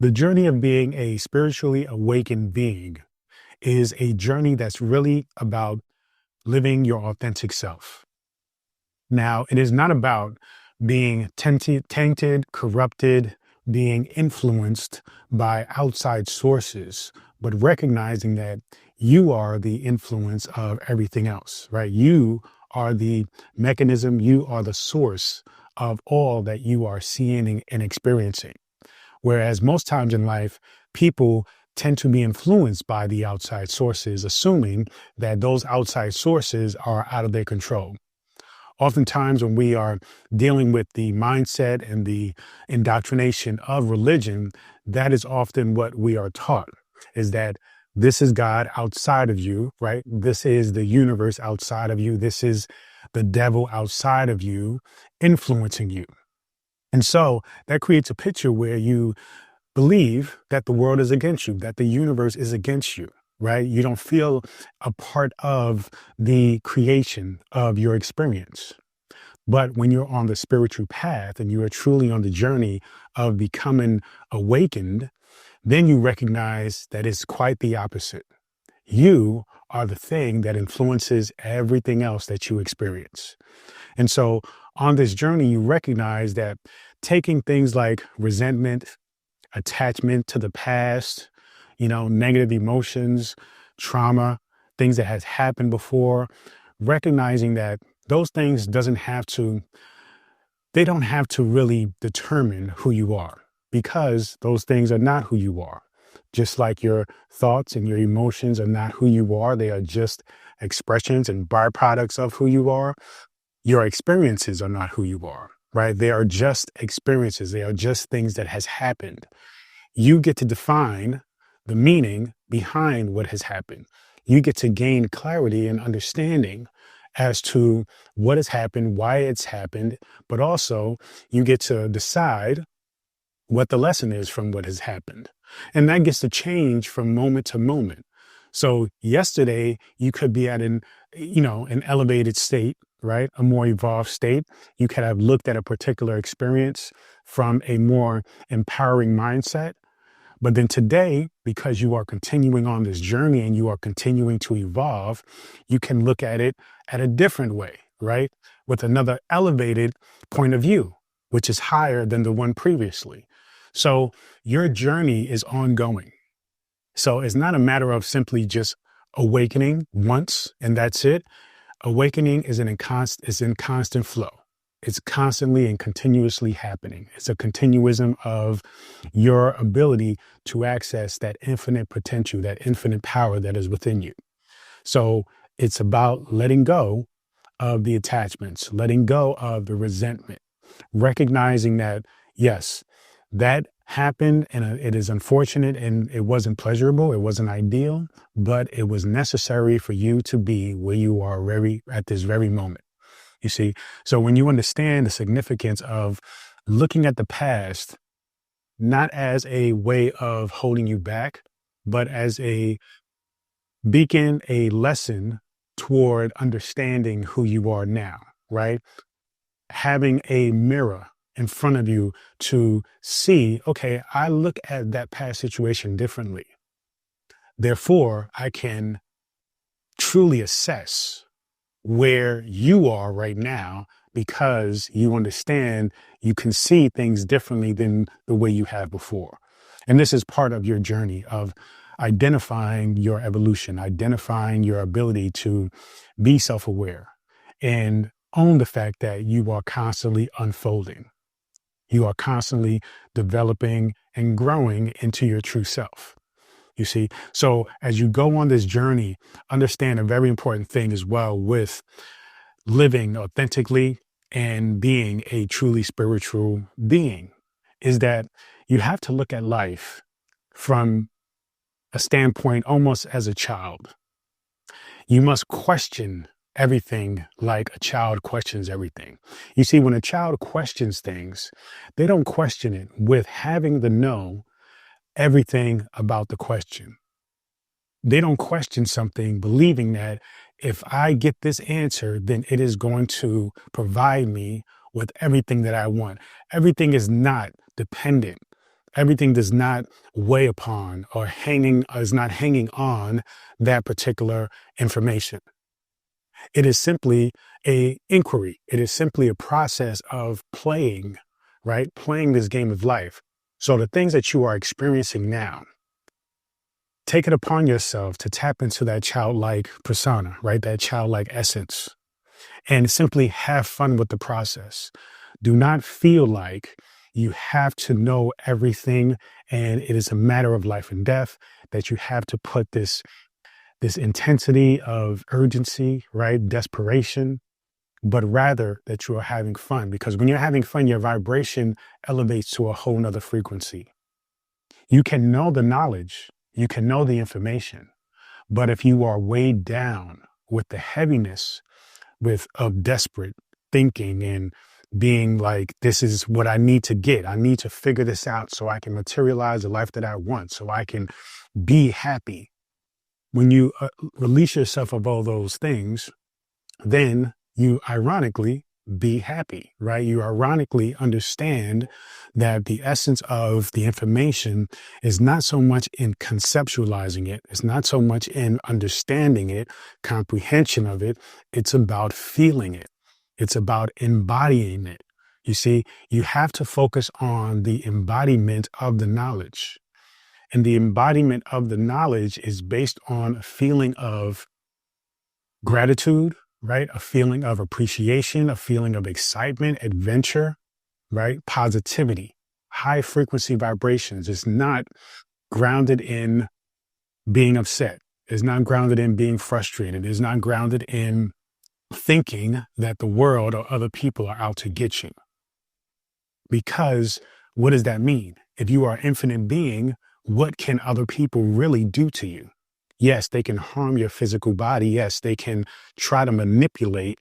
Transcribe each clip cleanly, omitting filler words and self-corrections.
The journey of being a spiritually awakened being is a journey that's really about living your authentic self. Now, it is not about being tainted, corrupted, being influenced by outside sources, but recognizing that you are the influence of everything else, right? You are the mechanism, you are the source of all that you are seeing and experiencing. Whereas most times in life, people tend to be influenced by the outside sources, assuming that those outside sources are out of their control. Oftentimes, when we are dealing with the mindset and the indoctrination of religion, that is often what we are taught, is that this is God outside of you, right? This is the universe outside of you. This is the devil outside of you influencing you. And so that creates a picture where you believe that the world is against you, that the universe is against you, right? You don't feel a part of the creation of your experience. But when you're on the spiritual path and you are truly on the journey of becoming awakened, then you recognize that it's quite the opposite. You are the thing that influences everything else that you experience. And so on this journey, you recognize that taking things like resentment, attachment to the past, negative emotions, trauma, things that has happened before, recognizing that those things they don't have to really determine who you are, because those things are not who you are. Just like your thoughts and your emotions are not who you are, they are just expressions and byproducts of who you are. Your experiences are not who you are, right? They are just experiences. They are just things that has happened. You get to define the meaning behind what has happened. You get to gain clarity and understanding as to what has happened, why it's happened, but also you get to decide what the lesson is from what has happened. And that gets to change from moment to moment. So yesterday you could be at an elevated state, right? A more evolved state. You could have looked at a particular experience from a more empowering mindset. But then today, because you are continuing on this journey and you are continuing to evolve, you can look at it at a different way, right? With another elevated point of view, which is higher than the one previously. So your journey is ongoing. So it's not a matter of simply just awakening once and that's it. Awakening is in constant flow. It's constantly and continuously happening. It's a continuism of your ability to access that infinite potential, that infinite power that is within you. So it's about letting go of the attachments, letting go of the resentment, recognizing that, yes, that happened and it is unfortunate and it wasn't pleasurable, it wasn't ideal, but it was necessary for you to be where you are at this very moment. You see, so when you understand the significance of looking at the past, not as a way of holding you back, but as a beacon, a lesson toward understanding who you are now, right? Having a mirror in front of you to see, okay, I look at that past situation differently. Therefore, I can truly assess where you are right now, because you understand, you can see things differently than the way you have before. And this is part of your journey of identifying your evolution, identifying your ability to be self-aware and own the fact that you are constantly unfolding. You are constantly developing and growing into your true self. You see, so as you go on this journey, understand a very important thing as well with living authentically and being a truly spiritual being is that you have to look at life from a standpoint almost as a child. You must question everything like a child questions everything. You see, when a child questions things, they don't question it with having to know everything about the question. They don't question something believing that if I get this answer, then it is going to provide me with everything that I want. Everything is not dependent. Everything does not weigh upon or is not hanging on that particular information. It is simply a inquiry. It is simply a process of playing, right? Playing this game of life. So the things that you are experiencing now, take it upon yourself to tap into that childlike persona, right? That childlike essence, and simply have fun with the process. Do not feel like you have to know everything and it is a matter of life and death, that you have to put this intensity of urgency, right? Desperation, but rather that you are having fun. Because when you're having fun, your vibration elevates to a whole nother frequency. You can know the knowledge, you can know the information, but if you are weighed down with the heaviness of desperate thinking and being like, this is what I need to get. I need to figure this out so I can materialize the life that I want, so I can be happy. When you release yourself of all those things, then you ironically be happy, right? You ironically understand that the essence of the information is not so much in conceptualizing it. It's not so much in understanding it, comprehension of it. It's about feeling it. It's about embodying it. You see, you have to focus on the embodiment of the knowledge. And the embodiment of the knowledge is based on a feeling of gratitude, right? A feeling of appreciation, a feeling of excitement, adventure, right? Positivity, high frequency vibrations. It's not grounded in being upset. It's not grounded in being frustrated. It's not grounded in thinking that the world or other people are out to get you. Because what does that mean? If you are an infinite being, what can other people really do to you? Yes, they can harm your physical body. Yes, they can try to manipulate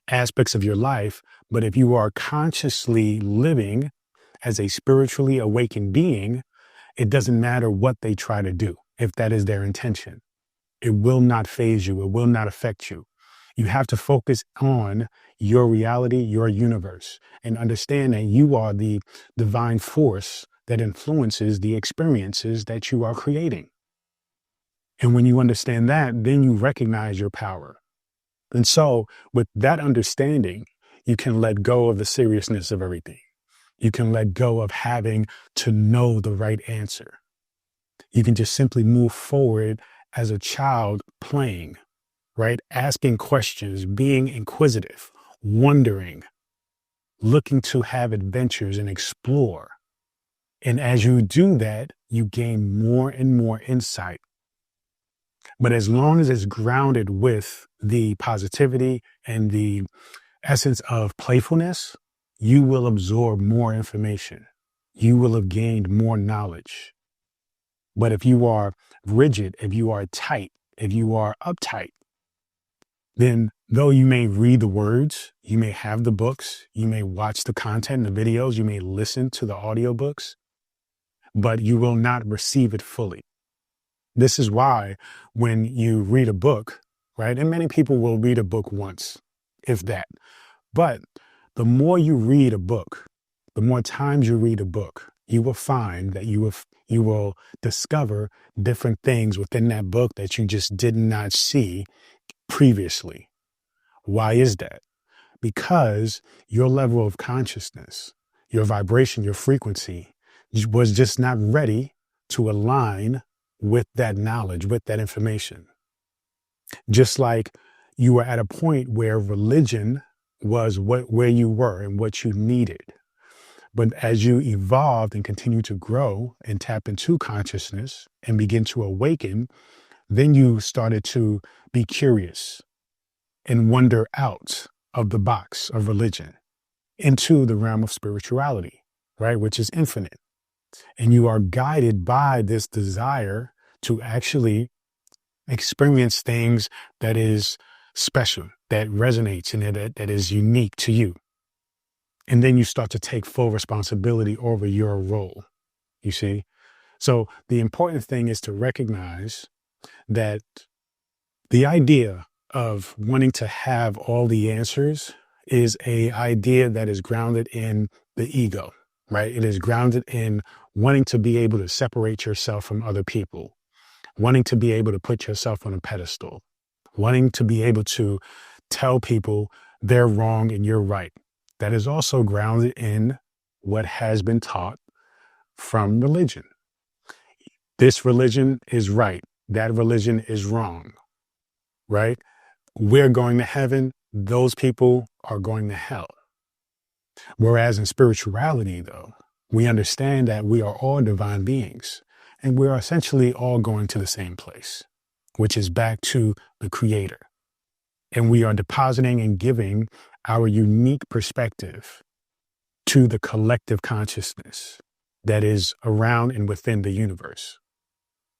aspects of your life. But if you are consciously living as a spiritually awakened being, it doesn't matter what they try to do, if that is their intention. It will not phase you. It will not affect you. You have to focus on your reality, your universe, and understand that you are the divine force that influences the experiences that you are creating. And when you understand that, then you recognize your power. And so with that understanding, you can let go of the seriousness of everything. You can let go of having to know the right answer. You can just simply move forward as a child playing, right? Asking questions, being inquisitive, wondering, looking to have adventures and explore. And as you do that, you gain more and more insight. But as long as it's grounded with the positivity and the essence of playfulness, you will absorb more information. You will have gained more knowledge. But if you are rigid, if you are tight, if you are uptight, then though you may read the words, you may have the books, you may watch the content, the videos, you may listen to the audiobooks, but you will not receive it fully. This is why when you read a book, right, and many people will read a book once, if that, but the more you read a book, the more times you read a book, you will find that you will discover different things within that book that you just did not see previously. Why is that? Because your level of consciousness, your vibration, your frequency was just not ready to align with that knowledge, with that information. Just like you were at a point where religion was where you were and what you needed. But as you evolved and continue to grow and tap into consciousness and begin to awaken, then you started to be curious and wander out of the box of religion into the realm of spirituality, right? Which is infinite. And you are guided by this desire to actually experience things that is special, that resonates and that is unique to you. And then you start to take full responsibility over your role, you see? So the important thing is to recognize that the idea of wanting to have all the answers is an idea that is grounded in the ego, right? It is grounded in wanting to be able to separate yourself from other people, wanting to be able to put yourself on a pedestal, wanting to be able to tell people they're wrong and you're right. That is also grounded in what has been taught from religion. This religion is right. That religion is wrong, right? We're going to heaven. Those people are going to hell. Whereas in spirituality, though, we understand that we are all divine beings and we're essentially all going to the same place, which is back to the Creator. And we are depositing and giving our unique perspective to the collective consciousness that is around and within the universe.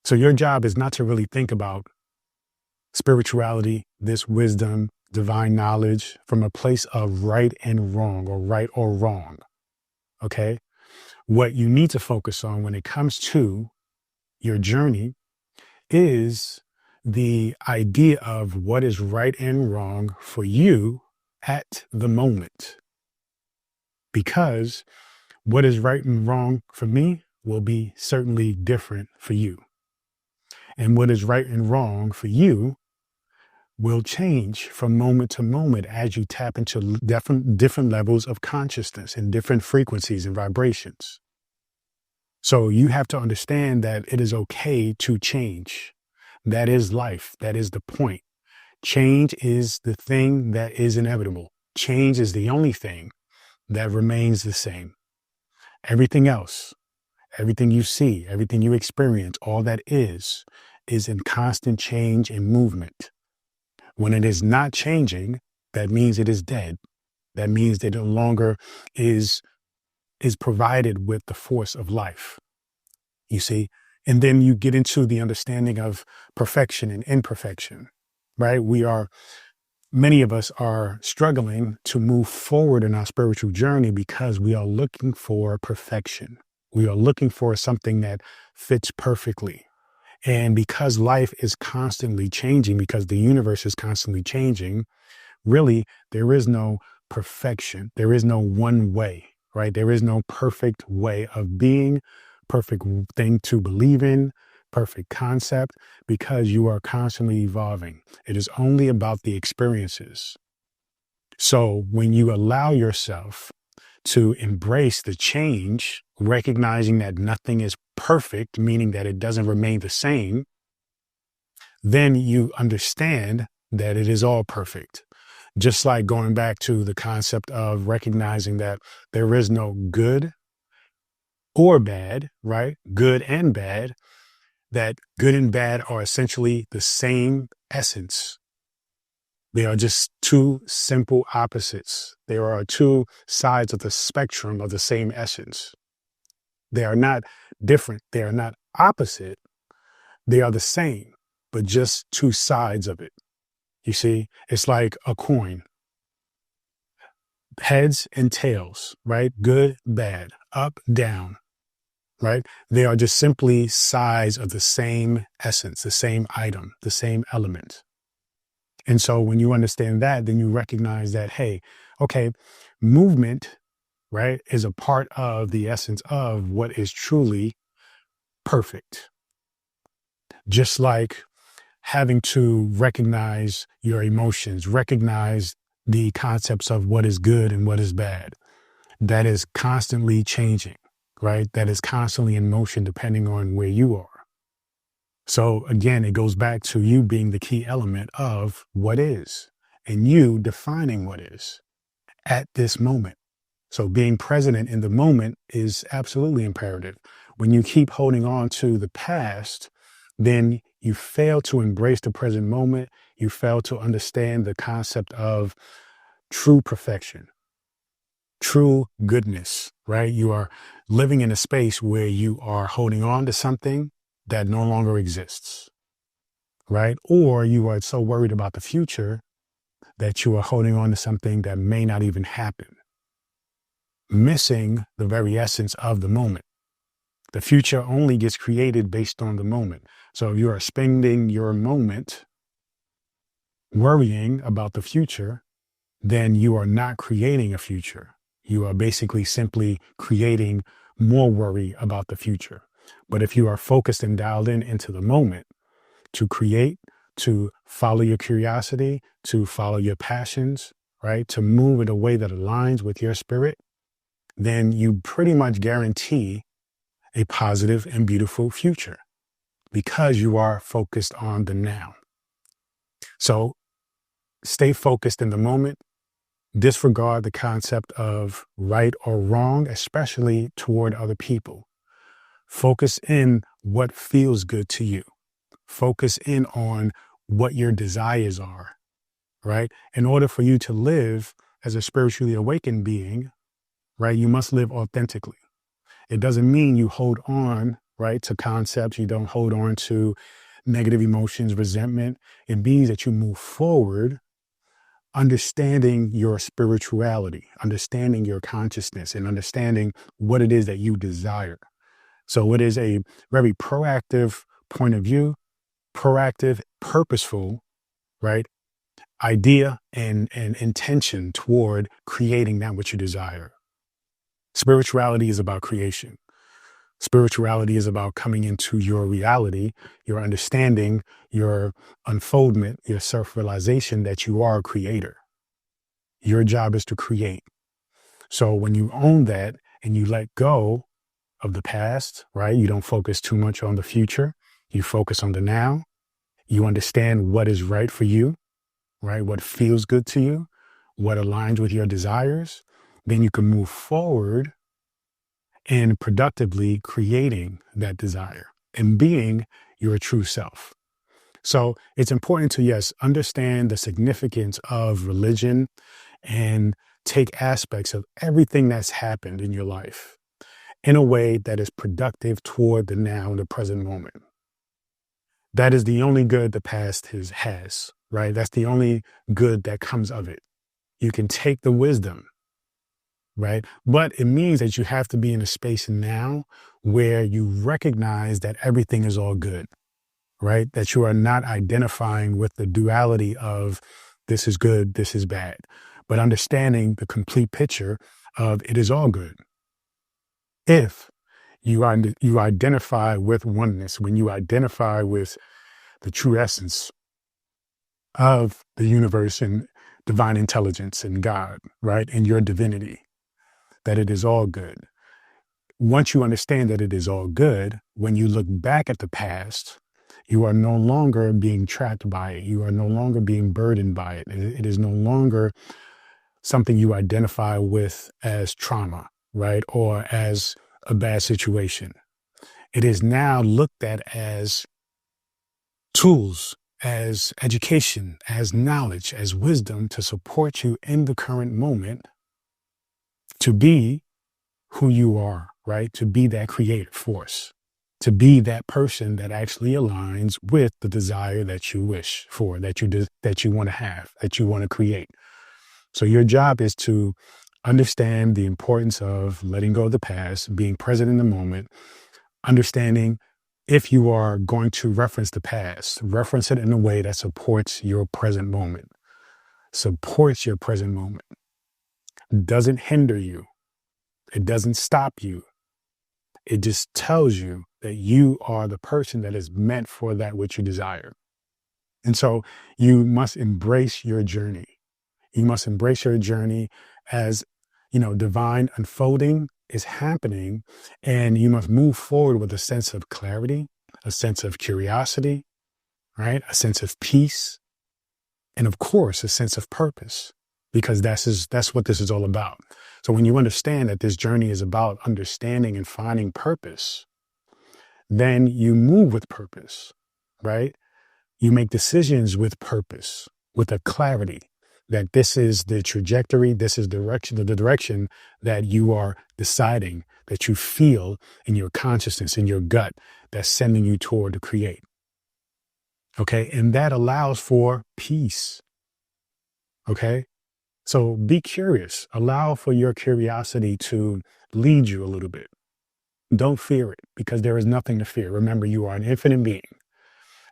So your job is not to really think about spirituality, this wisdom, divine knowledge from a place of right and wrong or right or wrong. Okay. What you need to focus on when it comes to your journey is the idea of what is right and wrong for you at the moment. Because what is right and wrong for me will be certainly different for you. And what is right and wrong for you will change from moment to moment as you tap into different levels of consciousness and different frequencies and vibrations. So you have to understand that it is okay to change. That is life. That is the point. Change is the thing that is inevitable. Change is the only thing that remains the same. Everything else, everything you see, everything you experience, all that is in constant change and movement. When it is not changing, that means it is dead. That means that it no longer is provided with the force of life. You see? And then you get into the understanding of perfection and imperfection, right? Many of us are struggling to move forward in our spiritual journey because we are looking for perfection. We are looking for something that fits perfectly. And because life is constantly changing, because the universe is constantly changing, really, there is no perfection. There is no one way, right? There is no perfect way of being, perfect thing to believe in, perfect concept, because you are constantly evolving. It is only about the experiences. So when you allow yourself to embrace the change, recognizing that nothing is perfect, meaning that it doesn't remain the same, then you understand that it is all perfect. Just like going back to the concept of recognizing that there is no good or bad, right? Good and bad, that good and bad are essentially the same essence. They are just two simple opposites. There are two sides of the spectrum of the same essence. They are not different. They are not opposite. They are the same, but just two sides of it. You see, it's like a coin. Heads and tails, right? Good, bad, up, down, right? They are just simply sides of the same essence, the same item, the same element. And so when you understand that, then you recognize that, hey, okay, movement, right, is a part of the essence of what is truly perfect. Just like having to recognize your emotions, recognize the concepts of what is good and what is bad. That is constantly changing, right? That is constantly in motion depending on where you are. So again, it goes back to you being the key element of what is and you defining what is at this moment. So being present in the moment is absolutely imperative. When you keep holding on to the past, then you fail to embrace the present moment. You fail to understand the concept of true perfection, true goodness, right? You are living in a space where you are holding on to something that no longer exists, right? Or you are so worried about the future that you are holding on to something that may not even happen, missing the very essence of the moment. The future only gets created based on the moment. So if you are spending your moment worrying about the future, then you are not creating a future. You are basically simply creating more worry about the future. But if you are focused and dialed in into the moment to create, to follow your curiosity, to follow your passions, right? To move in a way that aligns with your spirit, then you pretty much guarantee a positive and beautiful future because you are focused on the now. So stay focused in the moment. Disregard the concept of right or wrong, especially toward other people. Focus in what feels good to you. Focus in on what your desires are, right? In order for you to live as a spiritually awakened being, right, you must live authentically. It doesn't mean you hold on, right, to concepts. You don't hold on to negative emotions, resentment. It means that you move forward understanding your spirituality, understanding your consciousness, and understanding what it is that you desire. So it is a very proactive point of view, proactive, purposeful, right, idea and intention toward creating that which you desire. Spirituality is about creation. Spirituality is about coming into your reality, your understanding, your unfoldment, your self-realization that you are a creator. Your job is to create. So when you own that and you let go of the past, right? You don't focus too much on the future. You focus on the now. You understand what is right for you, right? What feels good to you, what aligns with your desires. Then you can move forward and productively creating that desire and being your true self. So it's important to, yes, understand the significance of religion and take aspects of everything that's happened in your life in a way that is productive toward the now and the present moment. That is the only good the past has, right? That's the only good that comes of it. You can take the wisdom, right? But it means that you have to be in a space now where you recognize that everything is all good, right? That you are not identifying with the duality of this is good, this is bad, but understanding the complete picture of it is all good. If you identify with oneness, when you identify with the true essence of the universe and divine intelligence and God, right? And your divinity, that it is all good. Once you understand that it is all good, when you look back at the past, you are no longer being trapped by it. You are no longer being burdened by it. It is no longer something you identify with as trauma, right? Or as a bad situation. It is now looked at as tools, as education, as knowledge, as wisdom to support you in the current moment to be who you are, right? To be that creative force, to be that person that actually aligns with the desire that you wish for, that you want to have, that you want to create. So your job is to understand the importance of letting go of the past, being present in the moment, understanding if you are going to reference the past, reference it in a way that supports your present moment, supports your present moment, doesn't hinder you. It doesn't stop you. It just tells you that you are the person that is meant for that which you desire. And so you must embrace your journey. You must embrace your journey as, divine unfolding is happening, and you must move forward with a sense of clarity, a sense of curiosity, right? A sense of peace, and of course, a sense of purpose, because that's what this is all about. So when you understand that this journey is about understanding and finding purpose, then you move with purpose, right? You make decisions with purpose, with a clarity that this is the trajectory, this is the direction that you are deciding, that you feel in your consciousness, in your gut, that's sending you toward to create. Okay. And that allows for peace. Okay. So be curious. Allow for your curiosity to lead you a little bit. Don't fear it, because there is nothing to fear. Remember, you are an infinite being.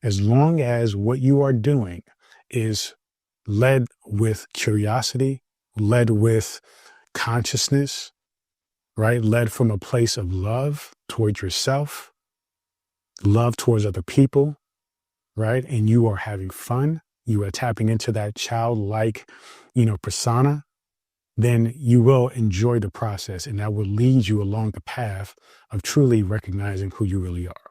As long as what you are doing is led with curiosity, led with consciousness, right? Led from a place of love towards yourself, love towards other people, right? And you are having fun. You are tapping into that childlike, persona. Then you will enjoy the process, and that will lead you along the path of truly recognizing who you really are.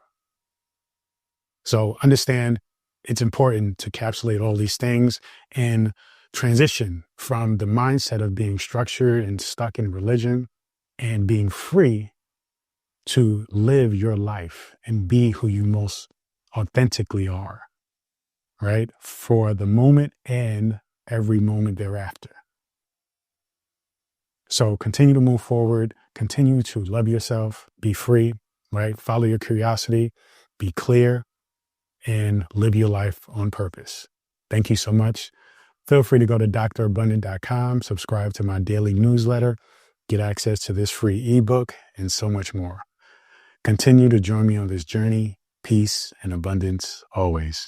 So understand it's important to encapsulate all these things and transition from the mindset of being structured and stuck in religion and being free to live your life and be who you most authentically are, right? For the moment and every moment thereafter. So continue to move forward, continue to love yourself, be free, right? Follow your curiosity, be clear, and live your life on purpose. Thank you so much. Feel free to go to drabundant.com, subscribe to my daily newsletter, get access to this free ebook, and so much more. Continue to join me on this journey. Peace and abundance always.